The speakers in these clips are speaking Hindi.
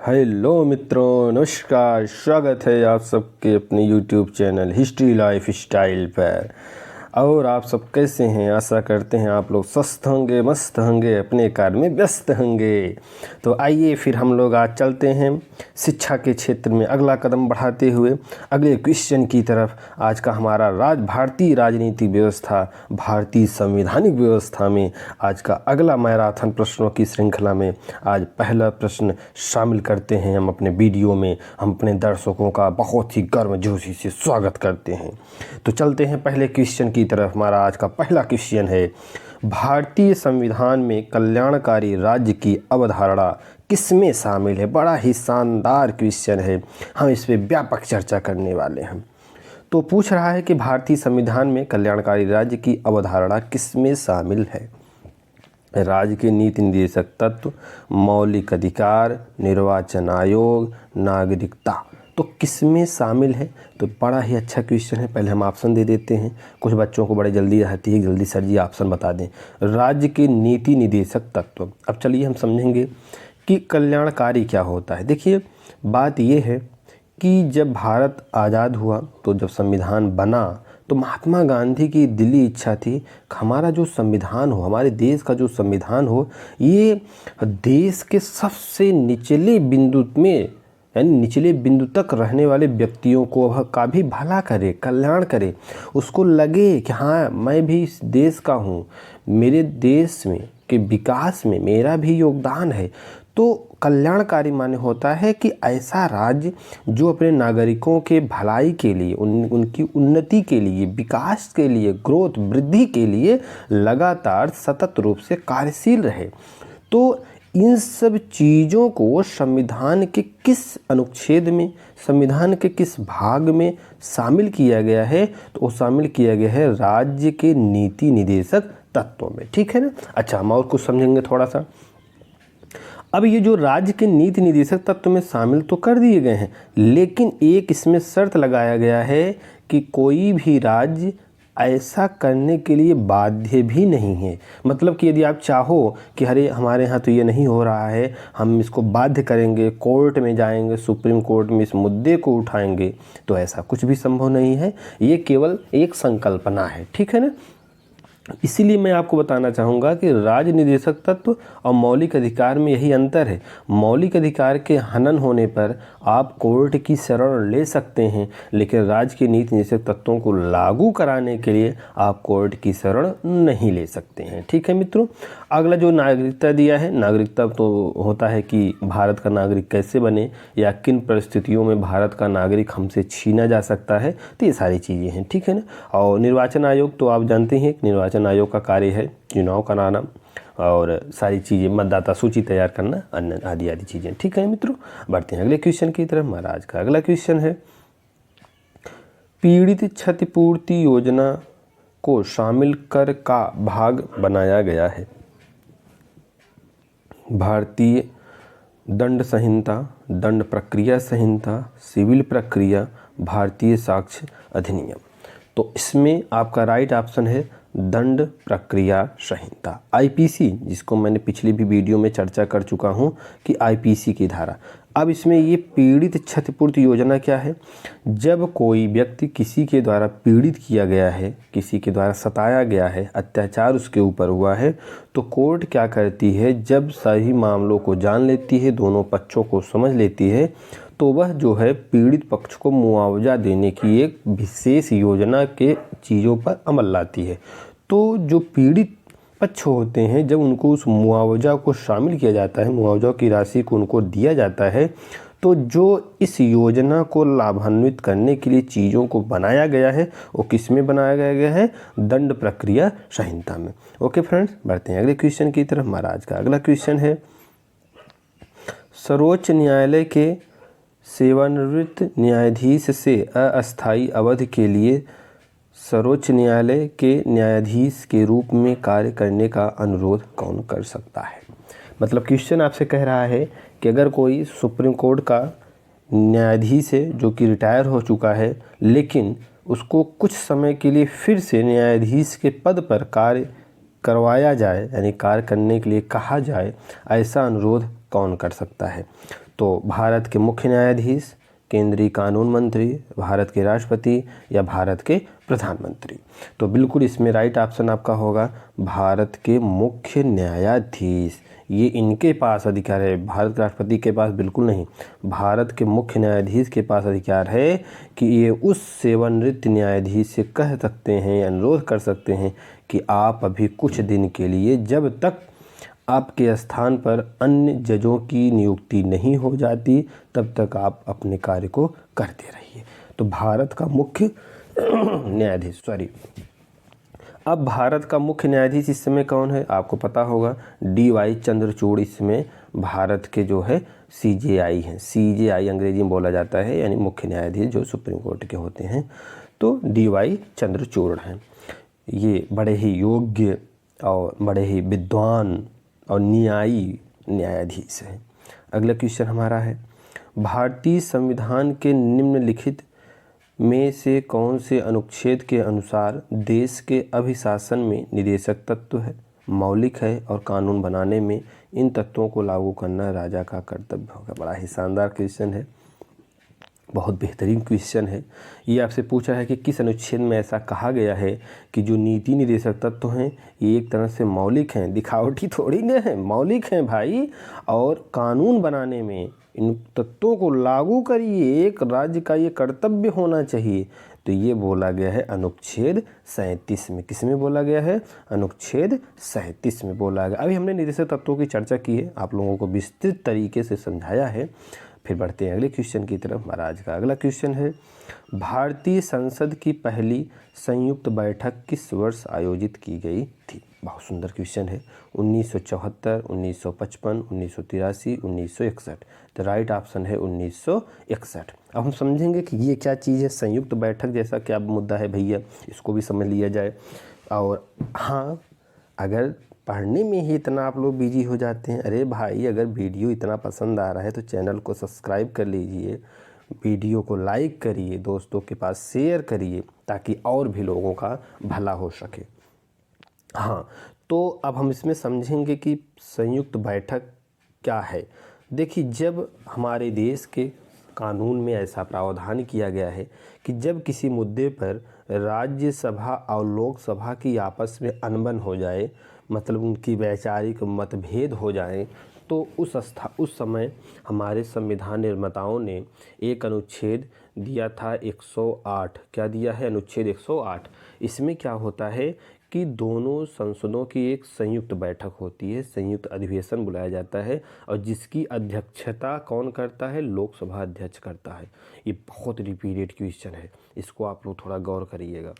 हेलो मित्रों, नमस्कार। स्वागत है आप सबके अपने YouTube channel history life style पर। और आप सब कैसे हैं? आशा करते हैं आप लोग स्वस्थ होंगे, मस्त होंगे, अपने कार्य में व्यस्त होंगे। तो आइए फिर हम लोग आज चलते हैं शिक्षा के क्षेत्र में अगला कदम बढ़ाते हुए अगले क्वेश्चन की तरफ। आज का हमारा भारतीय राजनीतिक व्यवस्था, भारतीय संवैधानिक व्यवस्था में आज का अगला मैराथन प्रश्नों की श्रृंखला में आज पहला प्रश्न शामिल करते हैं हम अपने वीडियो में। हम अपने दर्शकों का बहुत ही गर्मजोशी से स्वागत करते हैं। तो चलते हैं पहले क्वेश्चन की तरफ। हमारा आज का पहला क्वेश्चन है, भारतीय संविधान में कल्याणकारी राज्य की अवधारणा किसमें शामिल है? बड़ा ही शानदार क्वेश्चन है, हम इस पर व्यापक चर्चा करने वाले हैं। तो पूछ रहा है कि भारतीय संविधान में कल्याणकारी राज्य की अवधारणा किसमें शामिल है? राज्य के नीति निर्देशक तत्व, मौलिक अधिकार, निर्वाचन आयोग, नागरिकता। तो किसमें शामिल है? तो बड़ा ही अच्छा क्वेश्चन है। पहले हम ऑप्शन दे देते हैं, कुछ बच्चों को बड़े जल्दी रहती है, जल्दी सर जी ऑप्शन बता दें। राज्य के नीति निर्देशक तत्व। अब चलिए हम समझेंगे कि कल्याणकारी क्या होता है। देखिए, बात ये है कि जब भारत आज़ाद हुआ, तो जब संविधान बना, तो महात्मा गांधी की दिली इच्छा थी कि हमारा जो संविधान हो, हमारे देश का जो संविधान हो, ये देश के सबसे निचले बिंदु में, यानी निचले बिंदु तक रहने वाले व्यक्तियों को का भी भला करे, कल्याण करे। उसको लगे कि हाँ, मैं भी इस देश का हूँ, मेरे देश में के विकास में मेरा भी योगदान है। तो कल्याणकारी माने होता है कि ऐसा राज्य जो अपने नागरिकों के भलाई के लिए, उनकी उन्नति के लिए, विकास के लिए, ग्रोथ, वृद्धि के लिए लगातार सतत रूप से कार्यशील रहे। तो इन सब चीज़ों को संविधान के किस अनुच्छेद में, संविधान के किस भाग में शामिल किया गया है? तो वो शामिल किया गया है राज्य के नीति निर्देशक तत्वों में। ठीक है ना? अच्छा, हम और कुछ समझेंगे थोड़ा सा। अब ये जो राज्य के नीति निर्देशक तत्व में शामिल तो कर दिए गए हैं, लेकिन एक इसमें शर्त लगाया गया है कि कोई भी राज्य ऐसा करने के लिए बाध्य भी नहीं है। मतलब कि यदि आप चाहो कि अरे हमारे यहाँ तो ये नहीं हो रहा है, हम इसको बाध्य करेंगे, कोर्ट में जाएंगे, सुप्रीम कोर्ट में इस मुद्दे को उठाएंगे, तो ऐसा कुछ भी संभव नहीं है। ये केवल एक संकल्पना है। ठीक है ना? इसीलिए मैं आपको बताना चाहूँगा कि राज्य निर्देशक तत्व और मौलिक अधिकार में यही अंतर है। मौलिक अधिकार के हनन होने पर आप कोर्ट की शरण ले सकते हैं, लेकिन राज्य के नीति निर्देशक तत्वों को लागू कराने के लिए आप कोर्ट की शरण नहीं ले सकते हैं। ठीक है मित्रों? अगला जो नागरिकता दिया है, नागरिकता तो होता है कि भारत का नागरिक कैसे बने या किन परिस्थितियों में भारत का नागरिक हमसे छीना जा सकता है। तो ये सारी चीज़ें हैं। ठीक है ना? और निर्वाचन आयोग तो आप जानते हैं, निर्वाचन आयोग का कार्य है चुनाव कराना और सारी चीज़ें, मतदाता सूची तैयार करना, अन्य आदि आदि चीज़ें। ठीक है मित्रों, बढ़ते हैं अगले क्वेश्चन की तरफ। महाराज का अगला क्वेश्चन है, पीड़ित क्षतिपूर्ति योजना को शामिल कर का भाग बनाया गया है? भारतीय दंड संहिता, दंड प्रक्रिया संहिता, सिविल प्रक्रिया, भारतीय साक्ष्य अधिनियम। तो इसमें आपका राइट ऑप्शन है दंड प्रक्रिया संहिता, आईपीसी, जिसको मैंने पिछली भी वीडियो में चर्चा कर चुका हूं कि आईपीसी की धारा। अब इसमें ये पीड़ित क्षतिपूर्ति योजना क्या है? जब कोई व्यक्ति किसी के द्वारा पीड़ित किया गया है, किसी के द्वारा सताया गया है, अत्याचार उसके ऊपर हुआ है, तो कोर्ट क्या करती है, जब सही मामलों को जान लेती है, दोनों पक्षों को समझ लेती है, तो वह जो है पीड़ित पक्ष को मुआवजा देने की एक विशेष योजना के चीज़ों पर अमल लाती है। तो जो पीड़ित पक्ष होते हैं, जब उनको उस मुआवजा को शामिल किया जाता है, मुआवजा की राशि को उनको दिया जाता है, तो जो इस योजना को लाभान्वित करने के लिए चीज़ों को बनाया गया है, वो किस में बनाया गया है? दंड प्रक्रिया संहिता में। ओके फ्रेंड्स, बढ़ते हैं अगले क्वेश्चन की तरफ। महाराज का अगला क्वेश्चन है, सर्वोच्च न्यायालय के सेवानिवृत्त न्यायाधीश से अस्थायी अवधि के लिए सर्वोच्च न्यायालय के न्यायाधीश के रूप में कार्य करने का अनुरोध कौन कर सकता है? मतलब क्वेश्चन आपसे कह रहा है कि अगर कोई सुप्रीम कोर्ट का न्यायाधीश है जो कि रिटायर हो चुका है, लेकिन उसको कुछ समय के लिए फिर से न्यायाधीश के पद पर कार्य करवाया जाए, यानी कार्य करने के लिए कहा जाए, ऐसा अनुरोध कौन कर सकता है? तो भारत के मुख्य न्यायाधीश, केंद्रीय कानून मंत्री, भारत के राष्ट्रपति या भारत के प्रधानमंत्री। तो बिल्कुल इसमें राइट ऑप्शन आपका होगा भारत के मुख्य न्यायाधीश। ये इनके पास अधिकार है, भारत के राष्ट्रपति के पास बिल्कुल नहीं। भारत के मुख्य न्यायाधीश के पास अधिकार है कि ये उस सेवानिवृत्त न्यायाधीश से कह सकते हैं, अनुरोध कर सकते हैं कि आप अभी कुछ दिन के लिए, जब तक आपके स्थान पर अन्य जजों की नियुक्ति नहीं हो जाती, तब तक आप अपने कार्य को करते रहिए। तो भारत का मुख्य न्यायाधीश, अब भारत का मुख्य न्यायाधीश इस समय कौन है? आपको पता होगा DY चंद्रचूड़ इसमें भारत के जो है CJI हैं। CJI अंग्रेजी में बोला जाता है, यानी मुख्य न्यायाधीश जो सुप्रीम कोर्ट के होते हैं। तो DY चंद्रचूड़ हैं। ये बड़े ही योग्य और बड़े ही विद्वान और न्यायी न्यायाधीश हैं। अगला क्वेश्चन हमारा है, भारतीय संविधान के निम्नलिखित में से कौन से अनुच्छेद के अनुसार देश के अभिशासन में निदेशक तत्व है, मौलिक है और कानून बनाने में इन तत्वों को लागू करना राजा का कर्तव्य होगा? बड़ा ही शानदार क्वेश्चन है, बहुत बेहतरीन क्वेश्चन है। ये आपसे पूछा है कि किस अनुच्छेद में ऐसा कहा गया है कि जो नीति निदेशक तत्व हैं ये एक तरह से मौलिक हैं, दिखावटी थोड़ी न है, मौलिक हैं भाई, और कानून बनाने में इन तत्वों को लागू करिए, एक राज्य का ये कर्तव्य होना चाहिए। तो ये बोला गया है अनुच्छेद 37 में। किस में बोला गया है? अनुच्छेद 37 में बोला गया। अभी हमने निदेशक तत्वों की चर्चा की है, आप लोगों को विस्तृत तरीके से समझाया है। फिर बढ़ते हैं अगले क्वेश्चन की तरफ। महाराज का अगला क्वेश्चन है, भारतीय संसद की पहली संयुक्त बैठक किस वर्ष आयोजित की गई थी? बहुत सुंदर क्वेश्चन है। 1974, 1955, 1983, 1961। तो राइट ऑप्शन है 1961। अब हम समझेंगे कि ये क्या चीज़ है, संयुक्त बैठक जैसा क्या मुद्दा है भैया, इसको भी समझ लिया जाए। और हाँ, अगर पढ़ने में ही इतना आप लोग बिजी हो जाते हैं, अरे भाई अगर वीडियो इतना पसंद आ रहा है तो चैनल को सब्सक्राइब कर लीजिए, वीडियो को लाइक करिए, दोस्तों के पास शेयर करिए, ताकि और भी लोगों का भला हो सके। हाँ, तो अब हम इसमें समझेंगे कि संयुक्त बैठक क्या है। देखिए, जब हमारे देश के कानून में ऐसा प्रावधान किया गया है कि जब किसी मुद्दे पर राज्यसभा और लोकसभा की आपस में अनबन हो जाए, मतलब उनकी वैचारिक मतभेद हो जाए, तो उस समय हमारे संविधान निर्माताओं ने एक अनुच्छेद दिया था 108। क्या दिया है? अनुच्छेद 108। इसमें क्या होता है कि दोनों संसदों की एक संयुक्त बैठक होती है, संयुक्त अधिवेशन बुलाया जाता है, और जिसकी अध्यक्षता कौन करता है? लोकसभा अध्यक्ष करता है। ये बहुत रिपीटेड क्वेश्चन है, इसको आप लोग थोड़ा गौर करिएगा।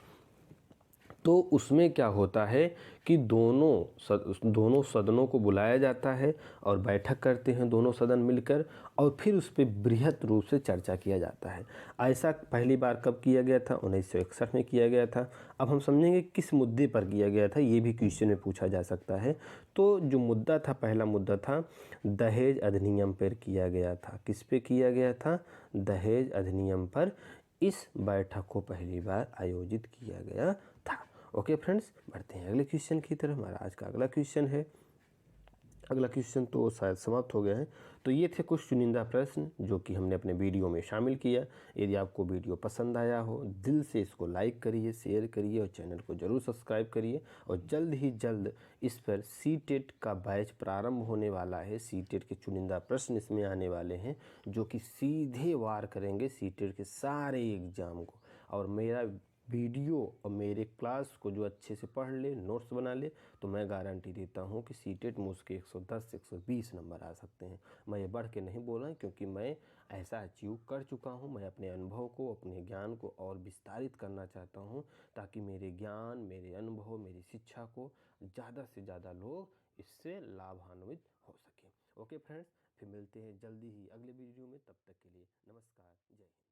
तो उसमें क्या होता है कि दोनों सदनों को बुलाया जाता है और बैठक करते हैं दोनों सदन मिलकर, और फिर उस पर बृहत रूप से चर्चा किया जाता है। ऐसा पहली बार कब किया गया था? 1961 में किया गया था। अब हम समझेंगे किस मुद्दे पर किया गया था, ये भी क्वेश्चन में पूछा जा सकता है। तो जो मुद्दा था, पहला मुद्दा था दहेज अधिनियम पर किया गया था। किस पे किया गया था? दहेज अधिनियम पर इस बैठक को पहली बार आयोजित किया गया था। ओके फ्रेंड्स, बढ़ते हैं अगले क्वेश्चन की तरफ। हमारा आज का अगला क्वेश्चन है, अगला क्वेश्चन तो शायद समाप्त हो गया है। तो ये थे कुछ चुनिंदा प्रश्न जो कि हमने अपने वीडियो में शामिल किया। यदि आपको वीडियो पसंद आया हो, दिल से इसको लाइक करिए, शेयर करिए और चैनल को ज़रूर सब्सक्राइब करिए। और जल्द ही जल्द इस पर सीटेट का बैच प्रारंभ होने वाला है। सीटेट के चुनिंदा प्रश्न इसमें आने वाले हैं जो कि सीधे वार करेंगे सीटेट के सारे एग्जाम को। और मेरा वीडियो और मेरे क्लास को जो अच्छे से पढ़ ले, नोट्स बना ले, तो मैं गारंटी देता हूँ कि सीटेट में उसके 110 120 नंबर आ सकते हैं। मैं ये बढ़ के नहीं बोल रहा क्योंकि मैं ऐसा अचीव कर चुका हूँ। मैं अपने अनुभव को, अपने ज्ञान को और विस्तारित करना चाहता हूँ, ताकि मेरे ज्ञान, मेरे अनुभव, मेरी शिक्षा को ज़्यादा से ज़्यादा लोग इससे लाभान्वित हो सकें। ओके फ्रेंड्स, फिर मिलते हैं जल्दी ही अगले वीडियो में। तब तक के लिए नमस्कार, जय हिंद।